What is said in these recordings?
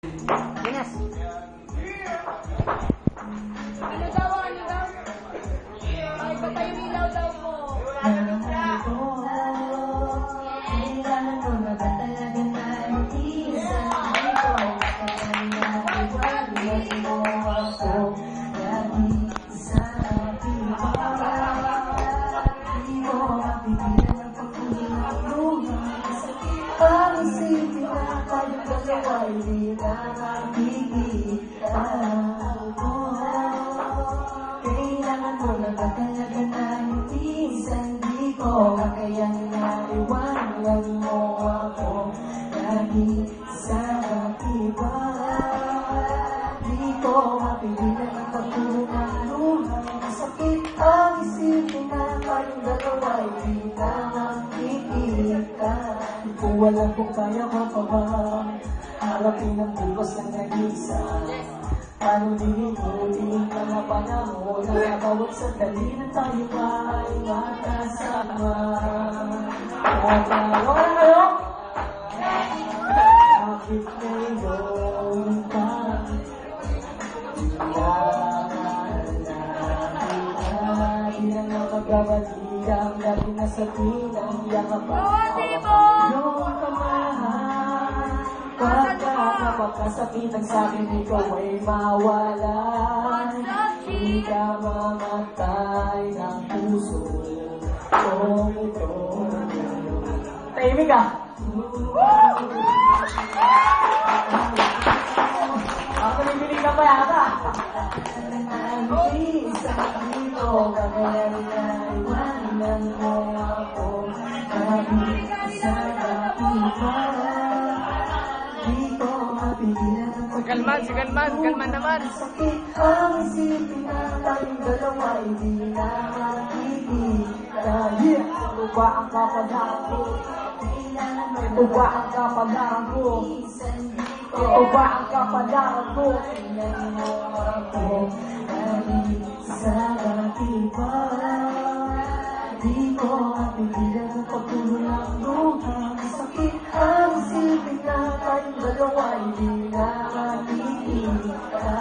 Yes. Ano daw? Ay, patay yung ilaw daw po. Kailangan mo na ba talaga na isa? Ito, kapag mo ako, lagi sa pipa. Di mo mapigilan ang pagkulang luha. Ang isipin na tayong dalawa, hindi na makikita. Kailangan mo na ba talaga na minsan di ko kakayanin na iwanan mo ako lagi sa iba. Di ko mapigilan ang pagkulang luha. Sakit ang isipin na tayong dalawa hindi na makikita. Di ko alam kung kaya ko pa ba harapin ang bukas ng nag-isa. Paano limutin ka na panahon na bawat sandali na tayo ay makasama. Wala kayo? Bakit ngayon pa? Di na makagbabalik ang dati na sa tinang yakap yung kamahal. Pagkakasakit sa'kin, ikaw ay mawalan. Di ka mamatay ng puso kong ito. Tahimik ka! Ako nabili ka pa yata. Isa dito, kaya na iwanan mo ako. Kahit sa iba. Kalman naman. Sakit ang isipin na tayong dalawa hindi na makikita. Ito ba ang kapagahan ko? Ito ba ang kapagahan ko? Ito ba ang kapagahan ko? Tingnan mo ako lagi sa iba. Di ko mapigilan ang pagkulang luha. Sakit ang isipin na tayong dalawa hindi na makikita.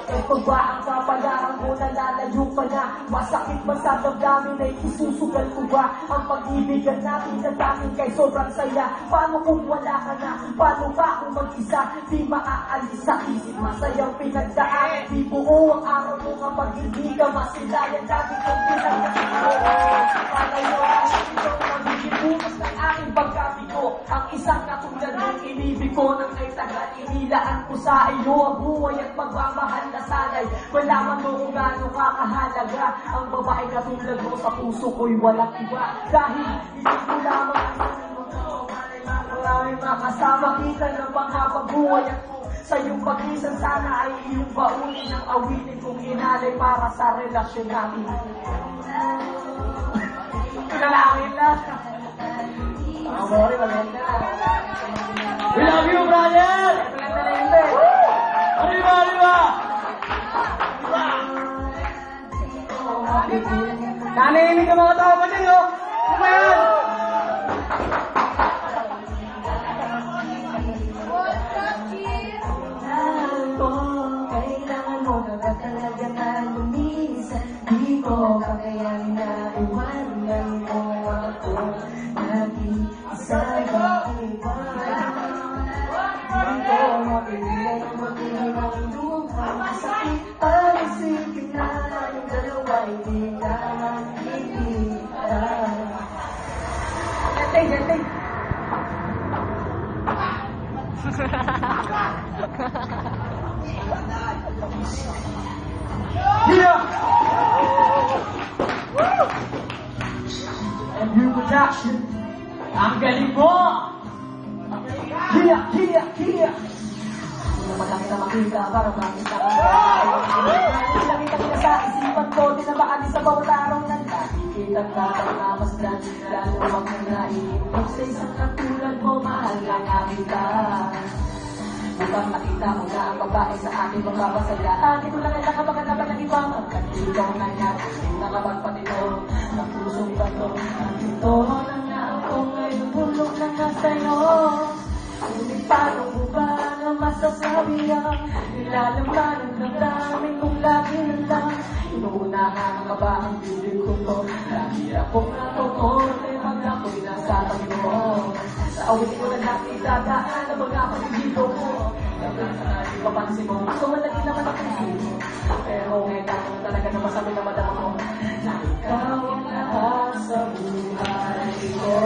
Ito ba ang kapalaran ko na lalayo pa na? Masakit ba sa damdamin ay isusugal ko ba? Ang pag-ibigan natin na tanging kay sobrang saya. Paano kung wala ka na? Paano ba kung mag-isa? Di maaalis sa isip masayang pinagdaan. Di buo ang araw mo kapag hindi ka masilayan. Dati kong pinagdaan. Palayo ang ito magiging bukas ng aking pagkabigo. Ang isang katulad ng inibig ko nang ay tagal inilaan ko sa iyo. Ang buhay at pagmamahal na sanay malaman mo kung gaano kakahalaga. Ang babae katulad mo sa puso ko'y walang iba. Dahil hindi ko lamang maraming makasama kita ng panghabang-buhay at kung sa iyong pag-isan sana ay iyong baunin ang awitin kong inalay para sa relasyon natin. Pinalangin lang. Amore, maganda. We love you, brother! Arriba, arriba! Naninig ang mga tao pa dyan, oh! Ano ba yan? Kailangan mo na ba talaga na lumisan? Di ko kakayanin na iwanan mo ako lagi sa iba. Di ko mapigilan ang mag-iwang luha. Masakit ang isipin na tayong dalawa hindi na makikita. Jantay. Yeah! And new production. Ang galing mo! Hiya! Hindi naman lang kita makita para makita ka. Nakita kita sa isipan ko, di na maalis sa bawat araw ng nakikitang nakakamasdan. Lalo wag na naiipag sa isang katulad mo, mahal na nga kita. Bukang nakita mo na ang babae sa akin magpapasaya. Akin ko lang ay nakabagan na ba ng iba? Pagkat ikaw na nga, nakapagpatito ng pusong bato. Ito na nga ako ngayon, bulong na nga sa'yo. Ngunit paano mo ba na masasabi ang nilalaman ng damdamin kong lagi na lang inuunahan ka ba ang bibig ko to? Lagi akong natutunan pag ako'y nasa tayo. Sa awit ko na nakidadaan ang mga pagbibigo ko. Dapat na hindi papansin mo, ako malagi naman ako dito. Pero ngayon ako talaga na masabi na madama ko na ikaw ang lahat sa buhay ko.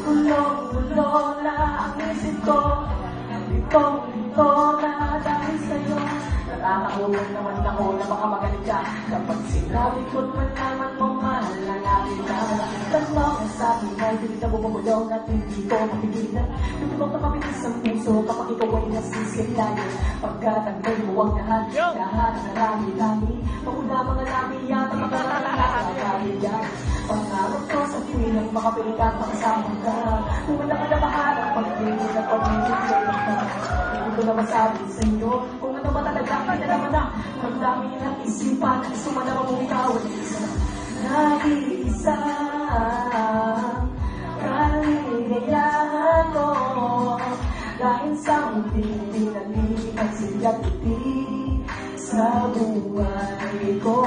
Ulong-ulong na ang isip ko, ito na dahil sa'yo. Nakakahulog naman ako na baka magaling ka kapag sinabi ko't malaman mo mahal na namin ka. Tanong ka sa akin ay hindi na bumubulong at hindi ko mapigilan. Tutulog na mabilis ang puso kapag ikaw ay nasisilayan. Pagkatagay mo ang lahat ng marami-rami. Mauna mga labi at ang mga nakakaliyan. Pangarap ko sa tuwing makapiling at makasama ka. Kung wala ka na bahalang pag-ibig at pag-ibig ka. Hindi ko na masabi sa inyo kung ano ba talaga kinalaman na ang dami ng isipan at sumalaman mo ikaw at isa. Nag-iisa kaligayahan ko dahil sa munting pinalipat siya titig sa buhay ko.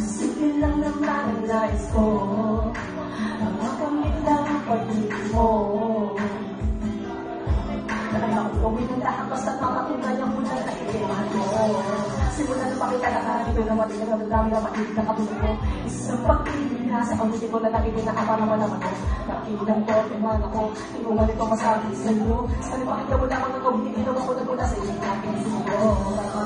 Sige lang naman ang nais ko, ang makamit lang ang pag-ibig mo. Kaya akong gawin ang lahat basta't makatunay ang muna na ikihan mo. Simula na pakita na dito na matigil na dami na makilig ng katulog ko. Isang pag-ibig na sa kamutin ko na nagiging nakapanaman naman ko. Nakilang ko, timan ako, tinungan ito masabi sa iyo. Sa nipakita mo lamang ako, hindi naman ako naguna sa iyo. Aking sumo,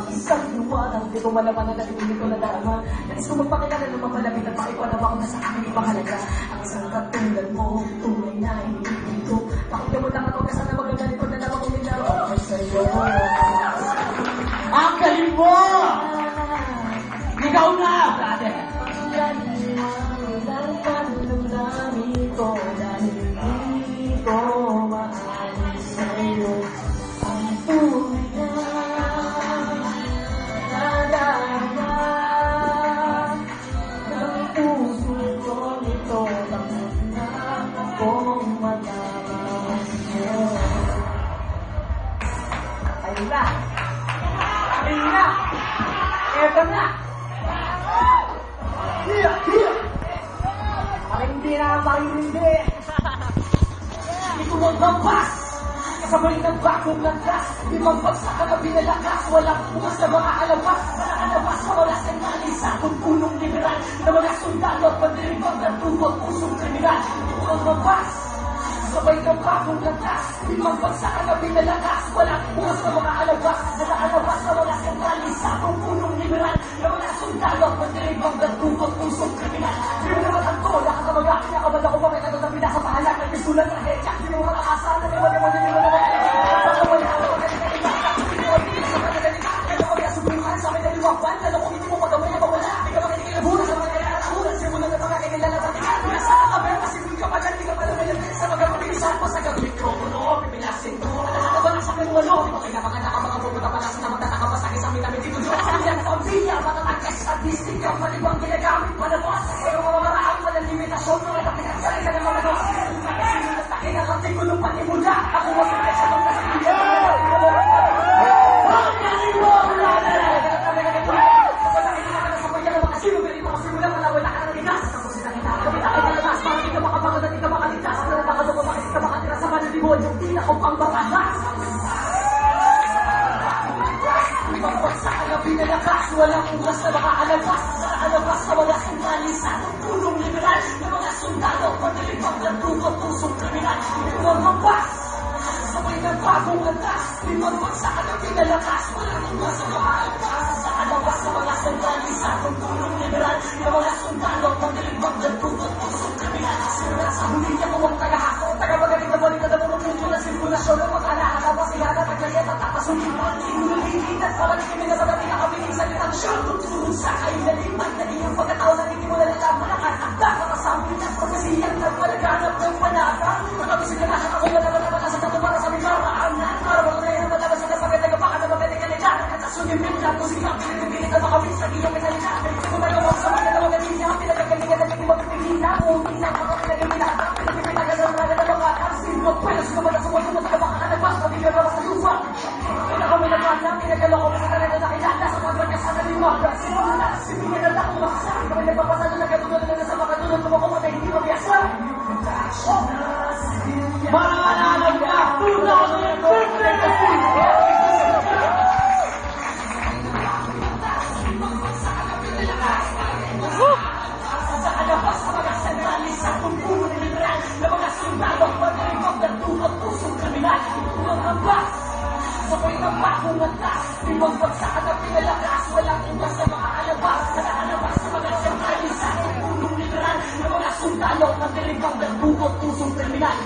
isang luwanang, di ko malaman na natinig ko na dama. Nais ko magpakilala ng mga malapit at pakipanam ako na sa aking ipakalaga. Ang isang katulad mo, tunay na hindi dito. Pakita mo lang ako kasana magagalit ko na naman kung nilaro ako sa'yo. Ang galing mo! Ikaw na, brother! Ayun na! Ayun na! Eto na! Hiya! Hiya! Bakit hindi na makihindi? Ito ang lampas! Kasabay ng bagong landas. Limang bagsak na binalakas. Walang bukas na mga alabas. Alabas na wala sa nalisa. Kung punong liberal na mga sundalo at pandiribang na tubag pusong kriminal. Ito ang lampas! Sabay ng bagong landas. Limang bagsak na binalakas. Walang bukas na mga alabas. Alabas na wala sa nalisa. Kung punong liberal na mga sundalo at pandiribang na tubag pusong kriminal. Hindi mo naman ang to. Nakakamaga. Kinakabal ako bakit ano na pinakapahalan. May pisulan na hecha. Hindi mo makakasa. Naman. Malibang ginagamit palabas pero mga maraang walang limitasyon mga kapinagsarin ka ng mga dos sinunatakin ang ating gulong panimula ako masakit sa mga sabihin ang galing mo! Masakit na ka na sa pagyan ng mga sino ganito kasi mula malawal na ka ng ligas tapos sinakita kapit akin na lamas para di ka makapangat at di ka makaligtas pero nakado ko bakit di ka makatira sa manibibod yung tinakaw pang bakas Pagpagsak na pinalakas, walang oras na makaalabas. Alabas na wala kang malisa ng punong liberal na mga sundalo, pagdalibang ng dugo, pusong kriminal. Ito ang mabas, sabay ng bagong landas. Limang bagsak na pinalakas, walang oras na makaalabas. Alabas na wala kang malisa ng punong liberal na mga sundalo, pagdalibang ng dugo, pusong kriminal. Sira sa huli niya kung ang tagahako, tagapagaling na balik na mga punto na sirkulasyon ng mga alabas, ihana, taglaya, tatapasunin mo ang at parang kami na baga pinakapiling sa litang siya tutulong sa kayo na liman na iyong pagkatao na hindi mo nalala malakas at nakakasabi na propesiyang nagpalaganap ng panatang nakabisig na lahat ako na naman naman sa tato para sa mga maraanan para mga ngayon na malabas na pagkat nagpakan na magaling ka nila at sunimit na kung sige ang pinagpilit na makabit sa iyong pinalita kung magawa sa mga na magaling niya pinagagalingan na hindi magpipigil na kung minsan mga pinagagalingan na pinagagalingan na mga kapsin mo pwede sa mga nasa mga sa mga nagpas pati ka umaga, simula, sibigyan na akong maksa. Kami nagpapasado na katulad na nasa makatulad, kung ako matay, hindi mabiyasa. Marangalan ka, tunay na sa kalabas sa mga sandali sa pumpuno ng liberal na mga sundalo pag-ibig ng tunod pusong kriminal. Tunod ang bas, sabay ng bakong atas, limang bagsak at pinalakas, walang iwas na makaalabas sa kalabas sa mga sandali sa pumpuno ng liberal na mga sundalo pag-ibig ng tunod pusong kriminal.